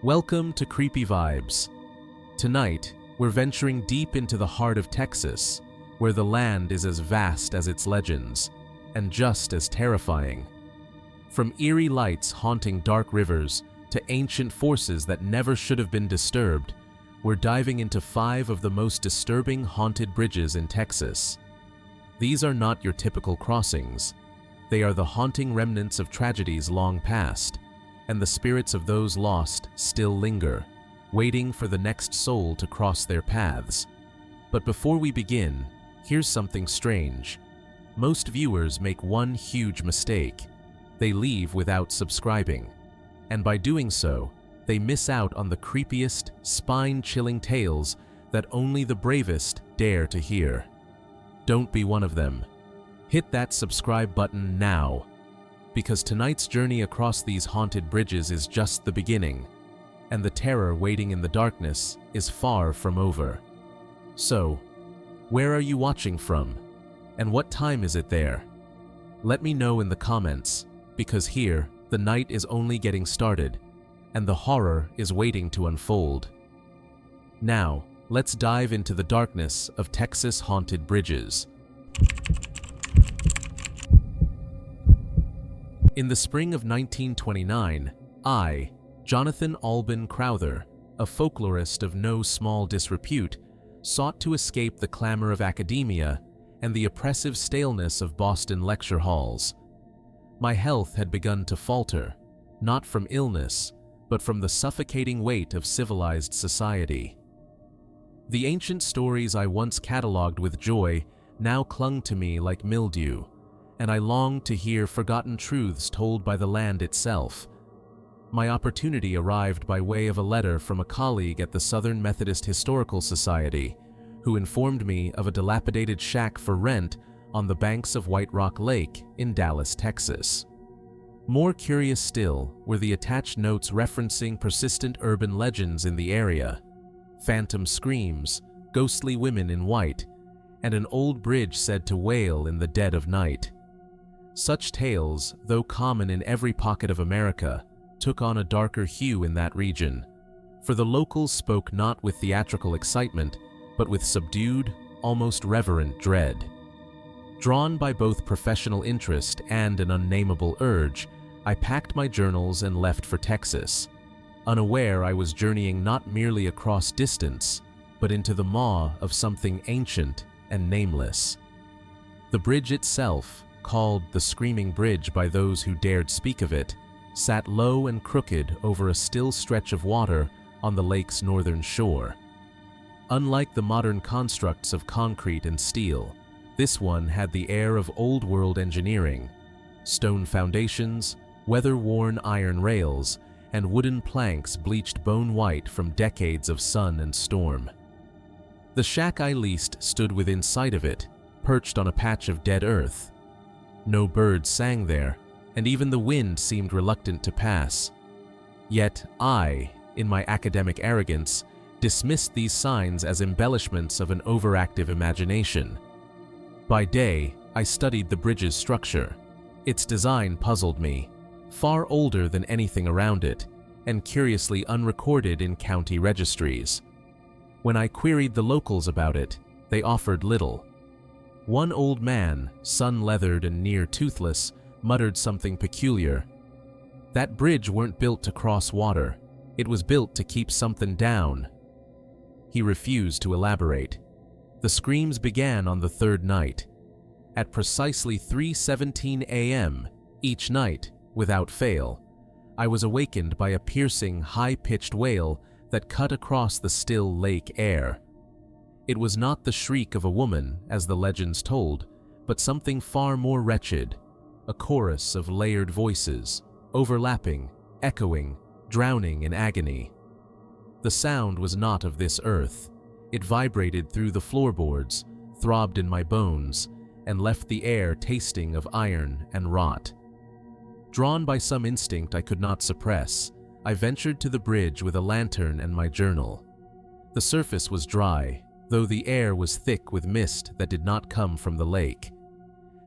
Welcome to Creepy Vibes. Tonight, we're venturing deep into the heart of Texas, where the land is as vast as its legends, and just as terrifying. From eerie lights haunting dark rivers to ancient forces that never should have been disturbed, we're diving into 5 of the most disturbing haunted bridges in Texas. These are not your typical crossings. They are the haunting remnants of tragedies long past, and the spirits of those lost still linger, waiting for the next soul to cross their paths. But before we begin, here's something strange. Most viewers make one huge mistake. They leave without subscribing. And by doing so, they miss out on the creepiest, spine-chilling tales that only the bravest dare to hear. Don't be one of them. Hit that subscribe button now, because tonight's journey across these haunted bridges is just the beginning, and the terror waiting in the darkness is far from over. So, where are you watching from? And what time is it there? Let me know in the comments, because here, the night is only getting started, and the horror is waiting to unfold. Now, let's dive into the darkness of Texas haunted bridges. In the spring of 1929, I, Jonathan Alban Crowther, a folklorist of no small disrepute, sought to escape the clamor of academia and the oppressive staleness of Boston lecture halls. My health had begun to falter, not from illness, but from the suffocating weight of civilized society. The ancient stories I once cataloged with joy now clung to me like mildew, and I longed to hear forgotten truths told by the land itself. My opportunity arrived by way of a letter from a colleague at the Southern Methodist Historical Society, who informed me of a dilapidated shack for rent on the banks of White Rock Lake in Dallas, Texas. More curious still were the attached notes referencing persistent urban legends in the area: phantom screams, ghostly women in white, and an old bridge said to wail in the dead of night. Such tales, though common in every pocket of America, took on a darker hue in that region, for the locals spoke not with theatrical excitement, but with subdued, almost reverent dread. Drawn by both professional interest and an unnameable urge, I packed my journals and left for Texas, unaware I was journeying not merely across distance, but into the maw of something ancient and nameless. The bridge itself, called the Screaming Bridge by those who dared speak of it, sat low and crooked over a still stretch of water on the lake's northern shore. Unlike the modern constructs of concrete and steel, this one had the air of old-world engineering: stone foundations, weather-worn iron rails, and wooden planks bleached bone-white from decades of sun and storm. The shack I leased stood within sight of it, perched on a patch of dead earth. No birds sang there, and even the wind seemed reluctant to pass. Yet I, in my academic arrogance, dismissed these signs as embellishments of an overactive imagination. By day, I studied the bridge's structure. Its design puzzled me, far older than anything around it, and curiously unrecorded in county registries. When I queried the locals about it, they offered little. One old man, sun-leathered and near toothless, muttered something peculiar. That bridge weren't built to cross water. It was built to keep something down. He refused to elaborate. The screams began on the 3rd night. At precisely 3:17 a.m. each night, without fail, I was awakened by a piercing, high-pitched wail that cut across the still lake air. It was not the shriek of a woman, as the legends told, but something far more wretched, a chorus of layered voices, overlapping, echoing, drowning in agony. The sound was not of this earth. It vibrated through the floorboards, throbbed in my bones, and left the air tasting of iron and rot. Drawn by some instinct I could not suppress, I ventured to the bridge with a lantern and my journal. The surface was dry, though the air was thick with mist that did not come from the lake.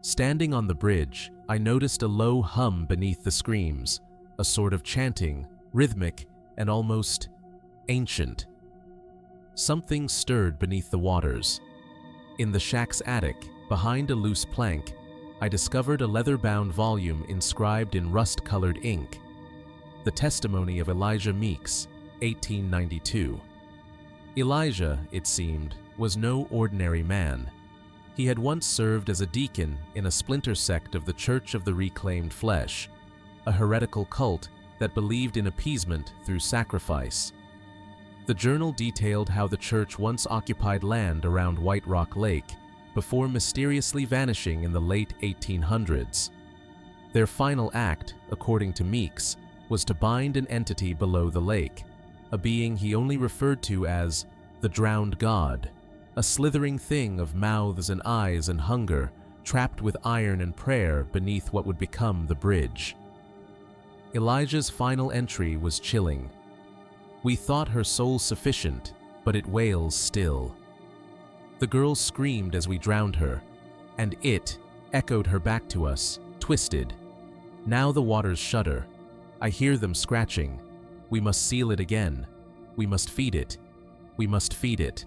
Standing on the bridge, I noticed a low hum beneath the screams, a sort of chanting, rhythmic and almost ancient. Something stirred beneath the waters. In the shack's attic, behind a loose plank, I discovered a leather-bound volume inscribed in rust-colored ink. The testimony of Elijah Meeks, 1892. Elijah, it seemed, was no ordinary man. He had once served as a deacon in a splinter sect of the Church of the Reclaimed Flesh, a heretical cult that believed in appeasement through sacrifice. The journal detailed how the church once occupied land around White Rock Lake before mysteriously vanishing in the late 1800s. Their final act, according to Meeks, was to bind an entity below the lake, a being he only referred to as the drowned god, a slithering thing of mouths and eyes and hunger, trapped with iron and prayer beneath what would become the bridge. Elijah's final entry was chilling. We thought her soul sufficient, but it wails still. The girl screamed as we drowned her, and it echoed her back to us, twisted. Now the waters shudder. I hear them scratching. We must seal it again. We must feed it. We must feed it.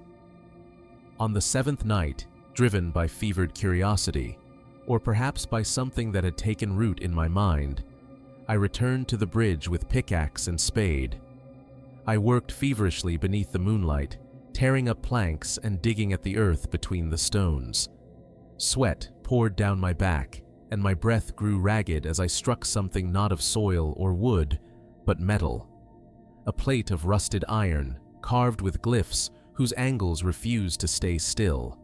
On the seventh night, driven by fevered curiosity, or perhaps by something that had taken root in my mind, I returned to the bridge with pickaxe and spade. I worked feverishly beneath the moonlight, tearing up planks and digging at the earth between the stones. Sweat poured down my back, and my breath grew ragged as I struck something not of soil or wood, but metal. A plate of rusted iron, carved with glyphs whose angles refused to stay still.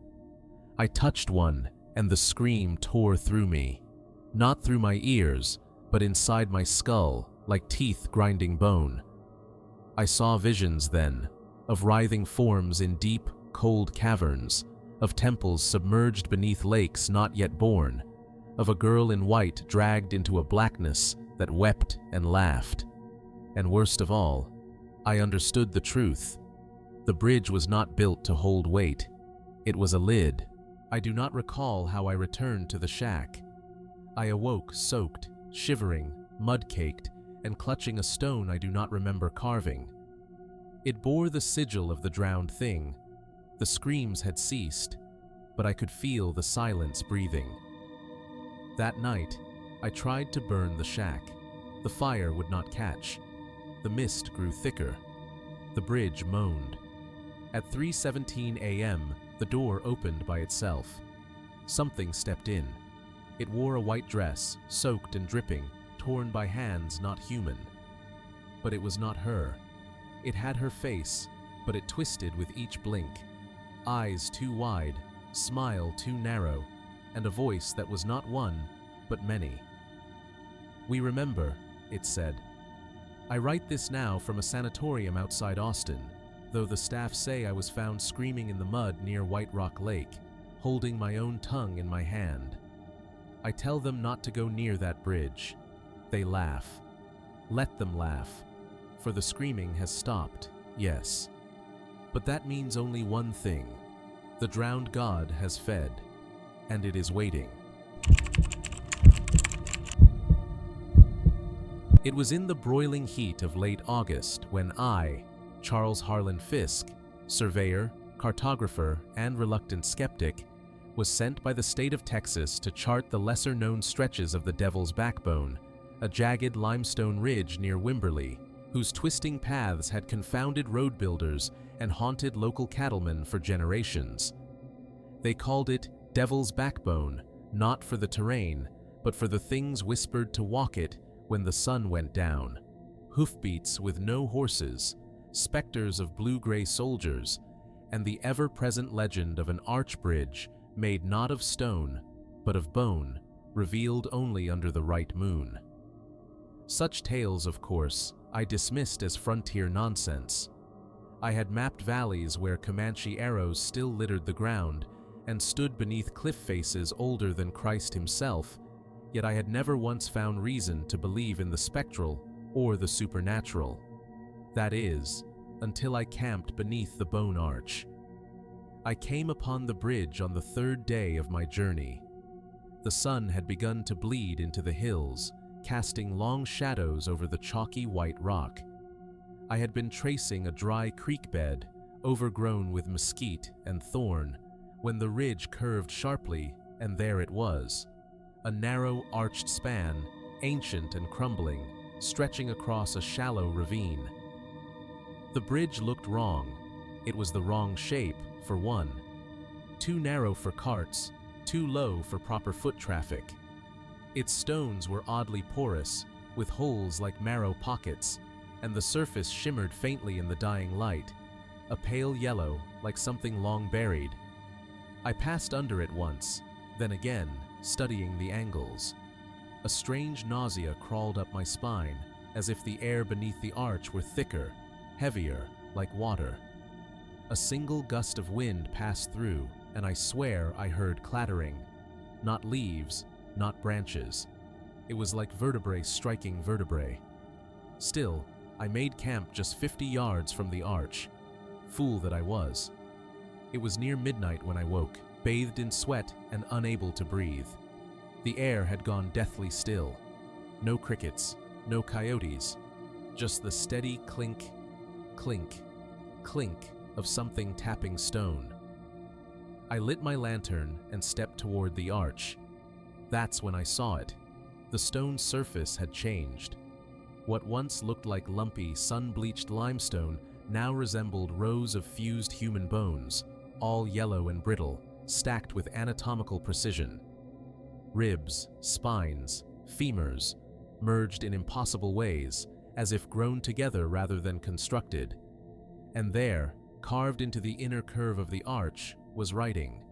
I touched one, and the scream tore through me, not through my ears, but inside my skull, like teeth grinding bone. I saw visions then, of writhing forms in deep, cold caverns, of temples submerged beneath lakes not yet born, of a girl in white dragged into a blackness that wept and laughed. And worst of all, I understood the truth. The bridge was not built to hold weight. It was a lid. I do not recall how I returned to the shack. I awoke soaked, shivering, mud-caked, and clutching a stone I do not remember carving. It bore the sigil of the drowned thing. The screams had ceased, but I could feel the silence breathing. That night, I tried to burn the shack. The fire would not catch. The mist grew thicker. The bridge moaned. At 3:17 a.m., the door opened by itself. Something stepped in. It wore a white dress, soaked and dripping, torn by hands not human. But it was not her. It had her face, but it twisted with each blink. Eyes too wide, smile too narrow, and a voice that was not one, but many. "We remember," it said. "I write this now from a sanatorium outside Austin, though the staff say I was found screaming in the mud near White Rock Lake, holding my own tongue in my hand. I tell them not to go near that bridge. They laugh. Let them laugh, for the screaming has stopped, yes. But that means only one thing. The drowned god has fed, and it is waiting." It was in the broiling heat of late August when I, Charles Harlan Fisk, surveyor, cartographer, and reluctant skeptic, was sent by the state of Texas to chart the lesser-known stretches of the Devil's Backbone, a jagged limestone ridge near Wimberley, whose twisting paths had confounded road builders and haunted local cattlemen for generations. They called it Devil's Backbone, not for the terrain, but for the things whispered to walk it when the sun went down. Hoofbeats with no horses, specters of blue-gray soldiers, and the ever-present legend of an arch bridge made not of stone, but of bone, revealed only under the right moon. Such tales, of course, I dismissed as frontier nonsense. I had mapped valleys where Comanche arrows still littered the ground and stood beneath cliff faces older than Christ himself, yet I had never once found reason to believe in the spectral or the supernatural. That is, until I camped beneath the bone arch. I came upon the bridge on the third day of my journey. The sun had begun to bleed into the hills, casting long shadows over the chalky white rock. I had been tracing a dry creek bed, overgrown with mesquite and thorn, when the ridge curved sharply, and there it was. A narrow, arched span, ancient and crumbling, stretching across a shallow ravine. The bridge looked wrong. It was the wrong shape, for one. Too narrow for carts, too low for proper foot traffic. Its stones were oddly porous, with holes like marrow pockets, and the surface shimmered faintly in the dying light, a pale yellow like something long buried. I passed under it once, then again, studying the angles. A strange nausea crawled up my spine, as if the air beneath the arch were thicker, heavier, like water. A single gust of wind passed through, and I swear I heard clattering. Not leaves, not branches. It was like vertebrae striking vertebrae. Still, I made camp just 50 yards from the arch. Fool that I was. It was near midnight when I woke, bathed in sweat and unable to breathe. The air had gone deathly still. No crickets, no coyotes, just the steady clink, clink, clink of something tapping stone. I lit my lantern and stepped toward the arch. That's when I saw it. The stone's surface had changed. What once looked like lumpy, sun-bleached limestone now resembled rows of fused human bones, all yellow and brittle, stacked with anatomical precision. Ribs, spines, femurs, merged in impossible ways, as if grown together rather than constructed. And there, carved into the inner curve of the arch, was writing.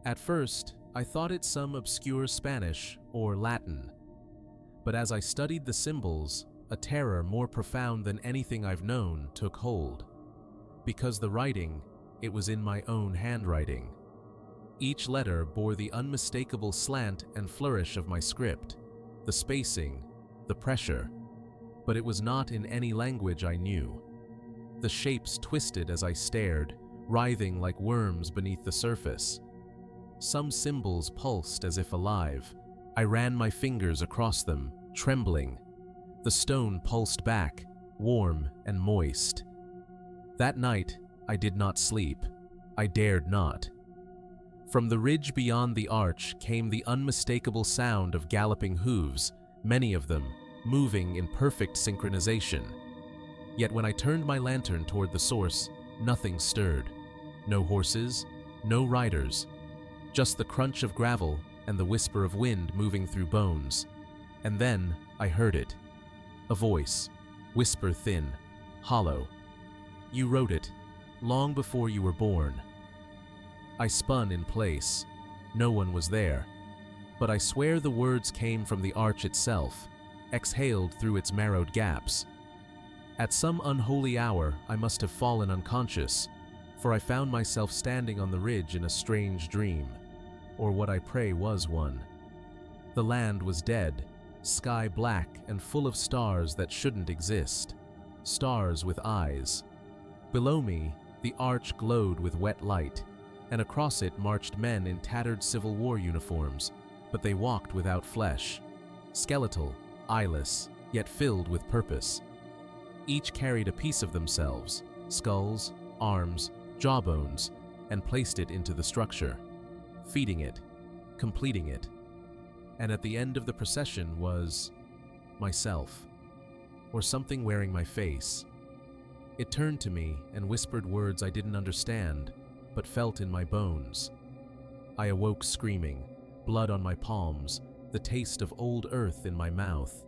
At first, I thought it some obscure Spanish or Latin. But as I studied the symbols, a terror more profound than anything I've known took hold. Because the writing, it was in my own handwriting. Each letter bore the unmistakable slant and flourish of my script, the spacing, the pressure, but it was not in any language I knew. The shapes twisted as I stared, writhing like worms beneath the surface. Some symbols pulsed as if alive. I ran my fingers across them, trembling. The stone pulsed back, warm and moist. That night, I did not sleep. I dared not. From the ridge beyond the arch came the unmistakable sound of galloping hooves, many of them moving in perfect synchronization. Yet when I turned my lantern toward the source, nothing stirred. No horses, no riders, just the crunch of gravel and the whisper of wind moving through bones. And then I heard it. A voice, whisper thin, hollow. You wrote it, long before you were born. I spun in place. No one was there. But I swear the words came from the arch itself, exhaled through its marrowed gaps. At some unholy hour, I must have fallen unconscious, for I found myself standing on the ridge in a strange dream, or what I pray was one. The land was dead, sky black and full of stars that shouldn't exist, stars with eyes. Below me, the arch glowed with wet light, and across it marched men in tattered Civil War uniforms, but they walked without flesh, skeletal, eyeless, yet filled with purpose. Each carried a piece of themselves, skulls, arms, jawbones, and placed it into the structure, feeding it, completing it. And at the end of the procession was myself, or something wearing my face. It turned to me and whispered words I didn't understand, but felt in my bones. I awoke screaming, blood on my palms, the taste of old earth in my mouth.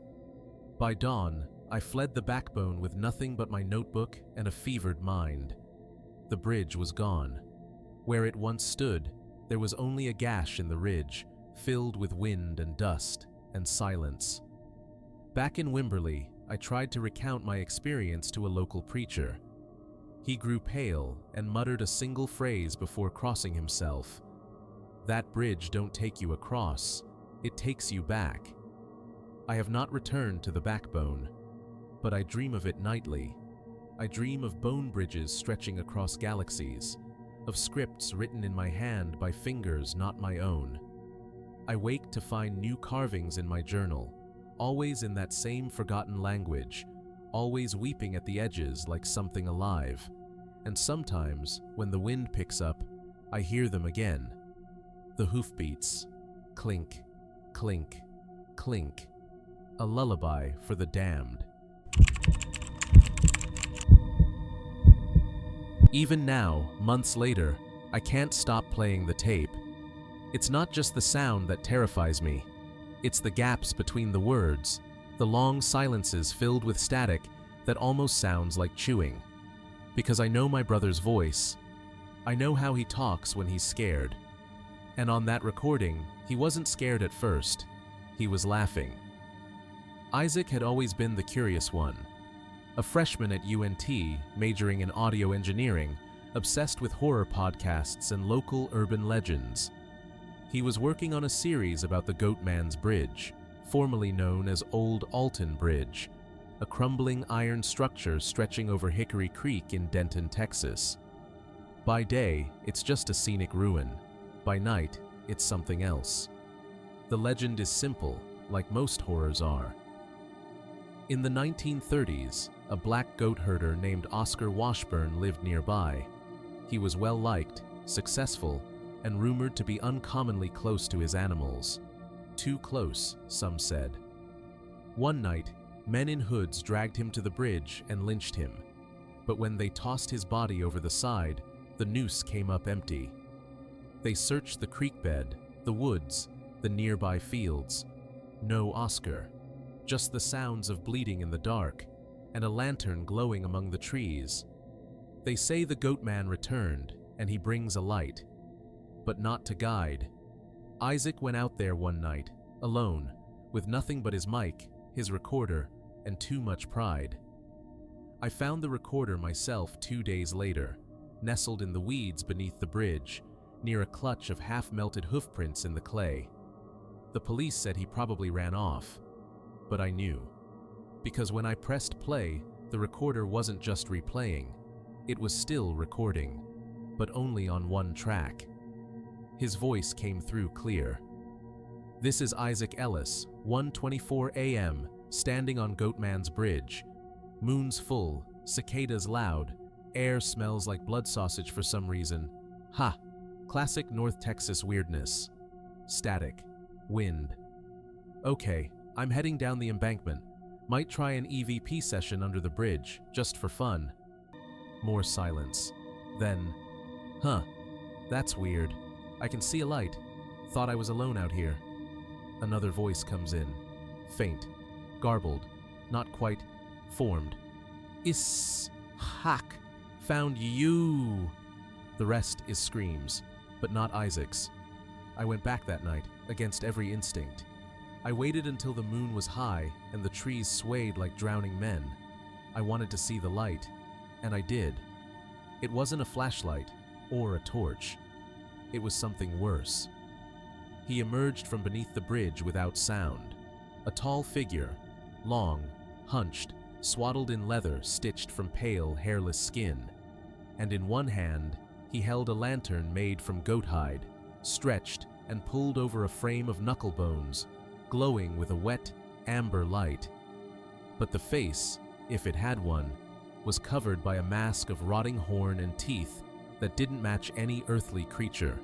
By dawn, I fled the backbone with nothing but my notebook and a fevered mind. The bridge was gone. Where it once stood, there was only a gash in the ridge, filled with wind and dust and silence. Back in Wimberley, I tried to recount my experience to a local preacher. He grew pale and muttered a single phrase before crossing himself. That bridge don't take you across, it takes you back. I have not returned to the backbone, but I dream of it nightly. I dream of bone bridges stretching across galaxies, of scripts written in my hand by fingers not my own. I wake to find new carvings in my journal, always in that same forgotten language, always weeping at the edges like something alive. And sometimes, when the wind picks up, I hear them again. The hoofbeats. Clink, clink, clink. A lullaby for the damned. Even now, months later, I can't stop playing the tape. It's not just the sound that terrifies me. It's the gaps between the words, the long silences filled with static that almost sounds like chewing. Because I know my brother's voice. I know how he talks when he's scared. And on that recording, he wasn't scared at first. He was laughing. Isaac had always been the curious one. A freshman at UNT, majoring in audio engineering, obsessed with horror podcasts and local urban legends. He was working on a series about the Goatman's Bridge, formerly known as Old Alton Bridge, a crumbling iron structure stretching over Hickory Creek in Denton, Texas. By day, it's just a scenic ruin. By night, it's something else. The legend is simple, like most horrors are. In the 1930s, a black goat herder named Oscar Washburn lived nearby. He was well-liked, successful, and rumored to be uncommonly close to his animals. Too close, some said. One night, men in hoods dragged him to the bridge and lynched him. But when they tossed his body over the side, the noose came up empty. They searched the creek bed, the woods, the nearby fields. No Oscar. Just the sounds of bleeding in the dark, and a lantern glowing among the trees. They say the Goatman returned, and he brings a light. But not to guide. Isaac went out there one night, alone, with nothing but his mic, his recorder, and too much pride. I found the recorder myself 2 days later, nestled in the weeds beneath the bridge, near a clutch of half-melted hoofprints in the clay. The police said he probably ran off. But I knew. Because when I pressed play, the recorder wasn't just replaying. It was still recording, but only on one track. His voice came through clear. This is Isaac Ellis, 1:24 a.m., standing on Goatman's Bridge. Moon's full, cicadas loud, air smells like blood sausage for some reason. Ha! Classic North Texas weirdness. Static. Wind. Okay. I'm heading down the embankment. Might try an EVP session under the bridge, just for fun. More silence. Then, that's weird. I can see a light. Thought I was alone out here. Another voice comes in. Faint. Garbled. Not quite formed. Hack. Found you. The rest is screams, but not Isaac's. I went back that night, against every instinct. I waited until the moon was high and the trees swayed like drowning men. I wanted to see the light, and I did. It wasn't a flashlight or a torch. It was something worse. He emerged from beneath the bridge without sound. A tall figure, long, hunched, swaddled in leather stitched from pale, hairless skin. And in one hand, he held a lantern made from goat hide, stretched and pulled over a frame of knuckle bones, glowing with a wet, amber light. But the face, if it had one, was covered by a mask of rotting horn and teeth that didn't match any earthly creature.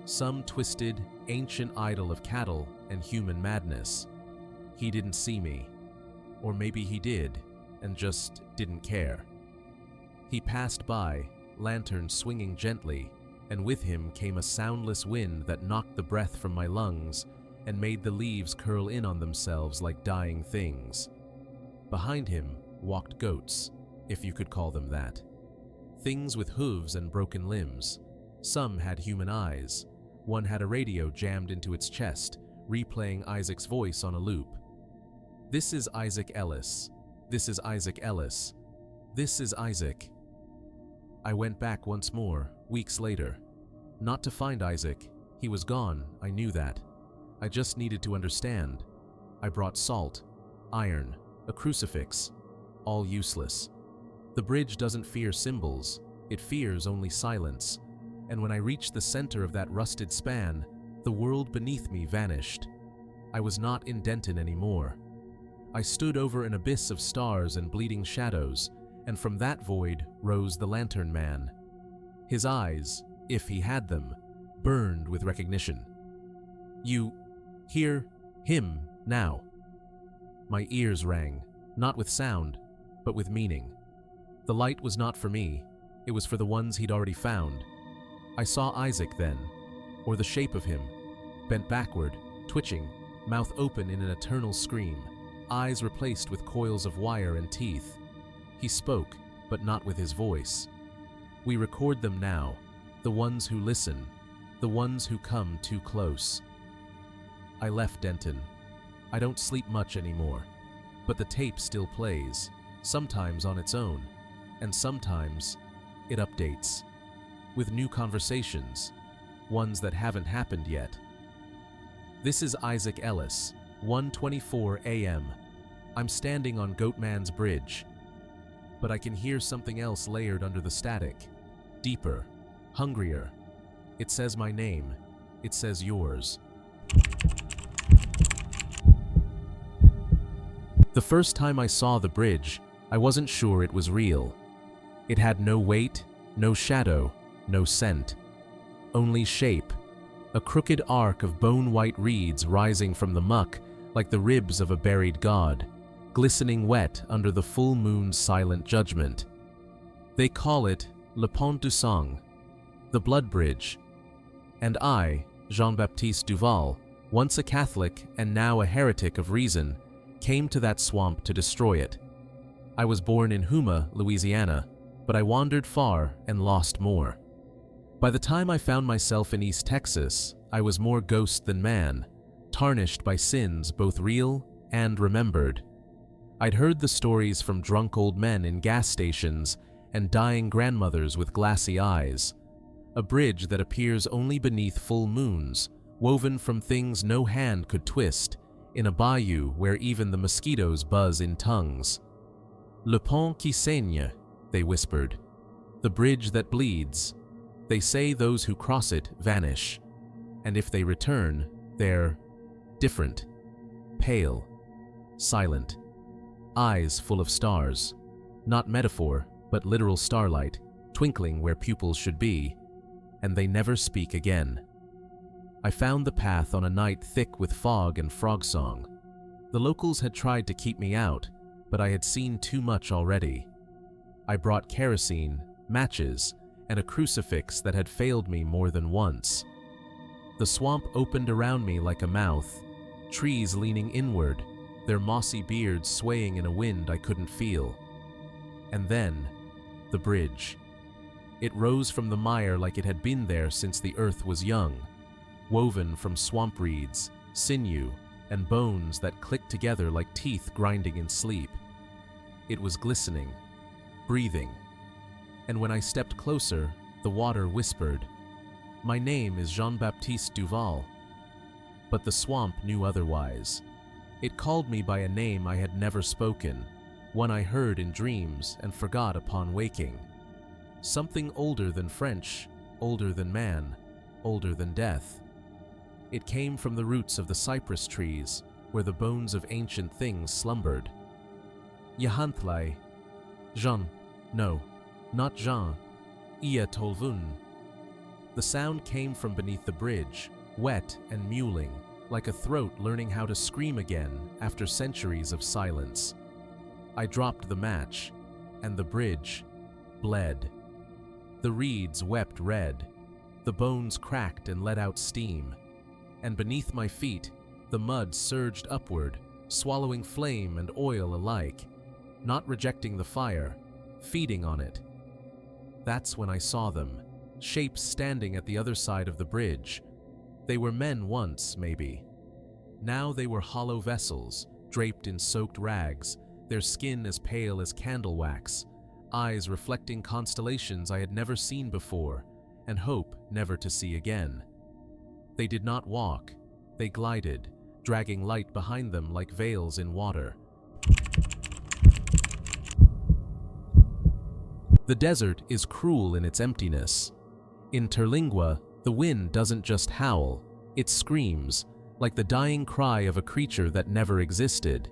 Some twisted, ancient idol of cattle and human madness. He didn't see me. Or maybe he did, and just didn't care. He passed by, lantern swinging gently, and with him came a soundless wind that knocked the breath from my lungs and made the leaves curl in on themselves like dying things. Behind him walked goats, if you could call them that. Things with hooves and broken limbs. Some had human eyes. One had a radio jammed into its chest, replaying Isaac's voice on a loop. This is Isaac Ellis. This is Isaac Ellis. This is Isaac. I went back once more, weeks later. Not to find Isaac. He was gone, I knew that. I just needed to understand. I brought salt, iron, a crucifix. All useless. The bridge doesn't fear symbols. It fears only silence. And when I reached the center of that rusted span, the world beneath me vanished. I was not in Denton anymore. I stood over an abyss of stars and bleeding shadows, and from that void rose the Lantern Man. His eyes, if he had them, burned with recognition. "You hear him now?" My ears rang, not with sound, but with meaning. The light was not for me, it was for the ones he'd already found. I saw Isaac then, or the shape of him, bent backward, twitching, mouth open in an eternal scream, eyes replaced with coils of wire and teeth. He spoke, but not with his voice. We record them now, the ones who listen, the ones who come too close. I left Denton. I don't sleep much anymore, but the tape still plays, sometimes on its own, and sometimes it updates, with new conversations, ones that haven't happened yet. This is Isaac Ellis, 1:24 a.m. I'm standing on Goatman's Bridge, but I can hear something else layered under the static, deeper, hungrier. It says my name, it says yours. The first time I saw the bridge, I wasn't sure it was real. It had no weight, no shadow, no scent. Only shape, a crooked arc of bone-white reeds rising from the muck like the ribs of a buried god, glistening wet under the full moon's silent judgment. They call it Le Pont du Sang, the Blood Bridge. And I, Jean-Baptiste Duval, once a Catholic and now a heretic of reason, came to that swamp to destroy it. I was born in Houma, Louisiana, but I wandered far and lost more. By the time I found myself in East Texas, I was more ghost than man, tarnished by sins both real and remembered. I'd heard the stories from drunk old men in gas stations and dying grandmothers with glassy eyes. A bridge that appears only beneath full moons, woven from things no hand could twist, in a bayou where even the mosquitoes buzz in tongues. Le pont qui saigne, they whispered. The bridge that bleeds. They say those who cross it vanish, and if they return, they're different, pale, silent, eyes full of stars, not metaphor, but literal starlight, twinkling where pupils should be, and they never speak again. I found the path on a night thick with fog and frog song. The locals had tried to keep me out, but I had seen too much already. I brought kerosene, matches, and a crucifix that had failed me more than once. The swamp opened around me like a mouth, trees leaning inward, their mossy beards swaying in a wind I couldn't feel. And then, the bridge. It rose from the mire like it had been there since the earth was young, woven from swamp reeds, sinew, and bones that clicked together like teeth grinding in sleep. It was glistening, breathing, and when I stepped closer, the water whispered, "My name is Jean-Baptiste Duval." But the swamp knew otherwise. It called me by a name I had never spoken, one I heard in dreams and forgot upon waking. Something older than French, older than man, older than death. It came from the roots of the cypress trees, where the bones of ancient things slumbered. Yahantlai. Jean. No, not Jean. Ia Tolvun. The sound came from beneath the bridge, wet and mewling, like a throat learning how to scream again after centuries of silence. I dropped the match, and the bridge bled. The reeds wept red, the bones cracked and let out steam, and beneath my feet, the mud surged upward, swallowing flame and oil alike, not rejecting the fire, feeding on it. That's when I saw them, shapes standing at the other side of the bridge. They were men once, maybe. Now they were hollow vessels, draped in soaked rags, their skin as pale as candle wax, eyes reflecting constellations I had never seen before, and hope never to see again. They did not walk, they glided, dragging light behind them like veils in water. The desert is cruel in its emptiness. In Terlingua, the wind doesn't just howl, it screams, like the dying cry of a creature that never existed.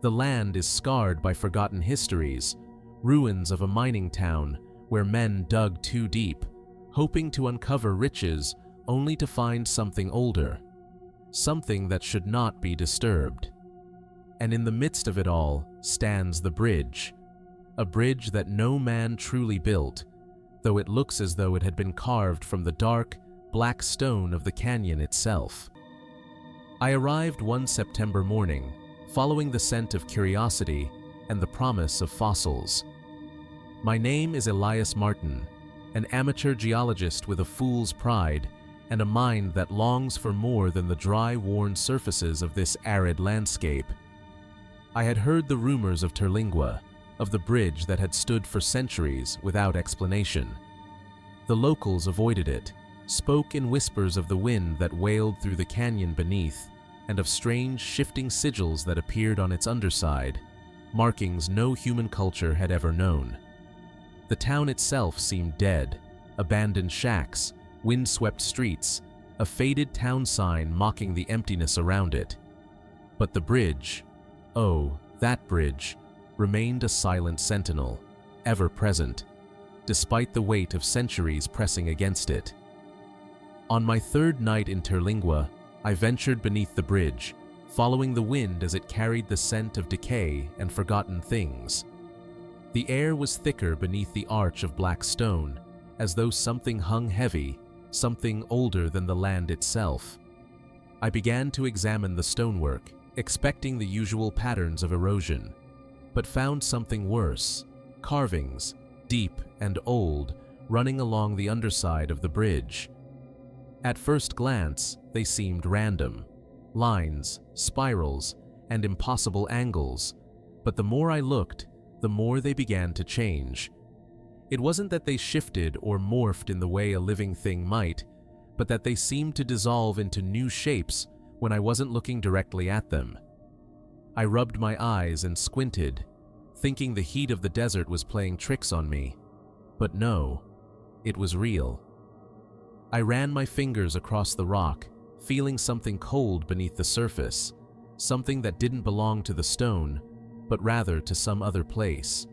The land is scarred by forgotten histories, ruins of a mining town where men dug too deep, hoping to uncover riches only to find something older, something that should not be disturbed. And in the midst of it all stands the bridge, a bridge that no man truly built, though it looks as though it had been carved from the dark, black stone of the canyon itself. I arrived one September morning, following the scent of curiosity and the promise of fossils. My name is Elias Martin, an amateur geologist with a fool's pride and a mind that longs for more than the dry, worn surfaces of this arid landscape. I had heard the rumors of Terlingua, of the bridge that had stood for centuries without explanation. The locals avoided it, spoke in whispers of the wind that wailed through the canyon beneath, and of strange shifting sigils that appeared on its underside, markings no human culture had ever known. The town itself seemed dead, abandoned shacks, windswept streets, a faded town sign mocking the emptiness around it. But the bridge, oh, that bridge, remained a silent sentinel, ever present, despite the weight of centuries pressing against it. On my third night in Terlingua, I ventured beneath the bridge, following the wind as it carried the scent of decay and forgotten things. The air was thicker beneath the arch of black stone, as though something hung heavy, something older than the land itself. I began to examine the stonework, expecting the usual patterns of erosion, but found something worse: carvings, deep and old, running along the underside of the bridge. At first glance, they seemed random, lines, spirals, and impossible angles, but the more I looked, the more they began to change. It wasn't that they shifted or morphed in the way a living thing might, but that they seemed to dissolve into new shapes when I wasn't looking directly at them. I rubbed my eyes and squinted, thinking the heat of the desert was playing tricks on me. But no, it was real. I ran my fingers across the rock, feeling something cold beneath the surface, something that didn't belong to the stone, but rather to some other place.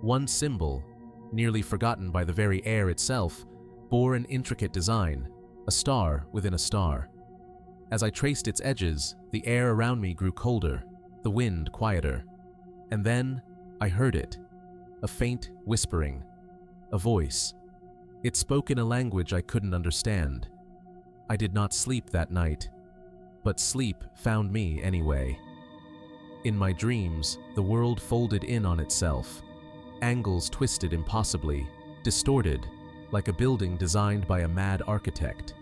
One symbol, nearly forgotten by the very air itself, bore an intricate design, a star within a star. As I traced its edges, the air around me grew colder, the wind quieter. And then I heard it, a faint whispering, a voice. It spoke in a language I couldn't understand. I did not sleep that night, but sleep found me anyway. In my dreams, the world folded in on itself, angles twisted impossibly, distorted, like a building designed by a mad architect.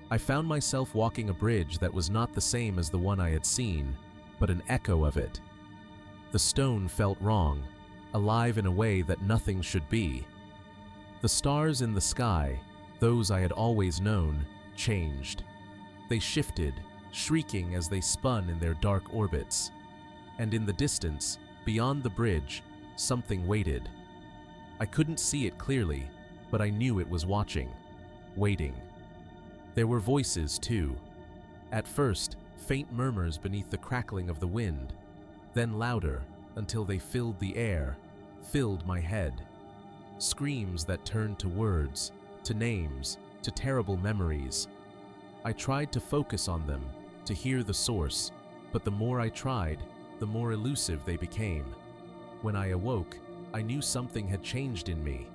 I found myself walking a bridge that was not the same as the one I had seen, but an echo of it. The stone felt wrong, alive in a way that nothing should be. The stars in the sky, those I had always known, changed. They shifted, shrieking as they spun in their dark orbits. And in the distance, beyond the bridge, something waited. I couldn't see it clearly, but I knew it was watching, waiting. There were voices, too. At first, faint murmurs beneath the crackling of the wind, then louder until they filled the air, filled my head. Screams that turned to words, to names, to terrible memories. I tried to focus on them, to hear the source, but the more I tried, the more elusive they became. When I awoke, I knew something had changed in me,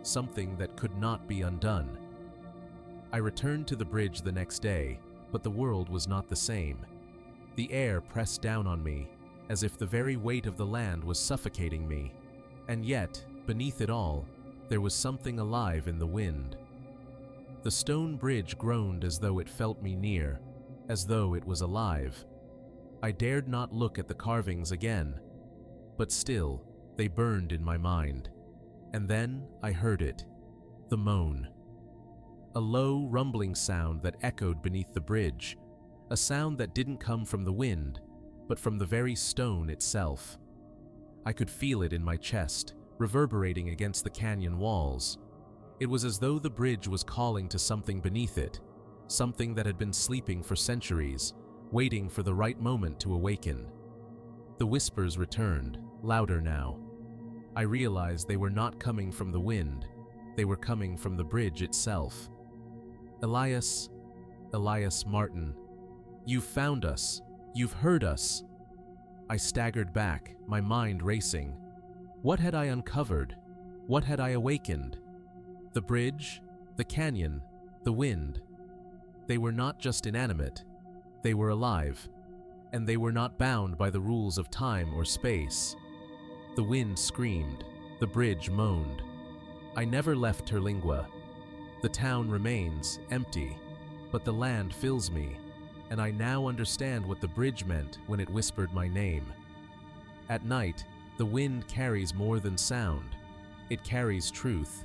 something that could not be undone. I returned to the bridge the next day, but the world was not the same. The air pressed down on me, as if the very weight of the land was suffocating me, and yet, beneath it all, there was something alive in the wind. The stone bridge groaned as though it felt me near, as though it was alive. I dared not look at the carvings again, but still, they burned in my mind. And then I heard it, the moan. A low, rumbling sound that echoed beneath the bridge, a sound that didn't come from the wind, but from the very stone itself. I could feel it in my chest, reverberating against the canyon walls. It was as though the bridge was calling to something beneath it, something that had been sleeping for centuries, waiting for the right moment to awaken. The whispers returned, louder now. I realized they were not coming from the wind, they were coming from the bridge itself. Elias, Elias Martin, you've found us, you've heard us. I staggered back, my mind racing. What had I uncovered? What had I awakened? The bridge, the canyon, the wind. They were not just inanimate, they were alive, and they were not bound by the rules of time or space. The wind screamed, the bridge moaned. I never left Terlingua. The town remains empty, but the land fills me, and I now understand what the bridge meant when it whispered my name. At night, the wind carries more than sound. It carries truth.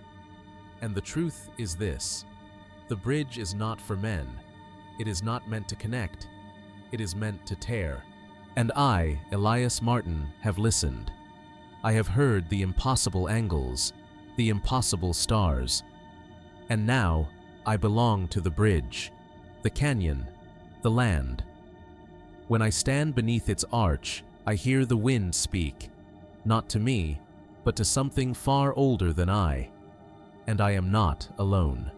And the truth is this: the bridge is not for men. It is not meant to connect. It is meant to tear. And I, Elias Martin, have listened. I have heard the impossible angles, the impossible stars. And now, I belong to the bridge, the canyon, the land. When I stand beneath its arch, I hear the wind speak, not to me, but to something far older than I. And I am not alone.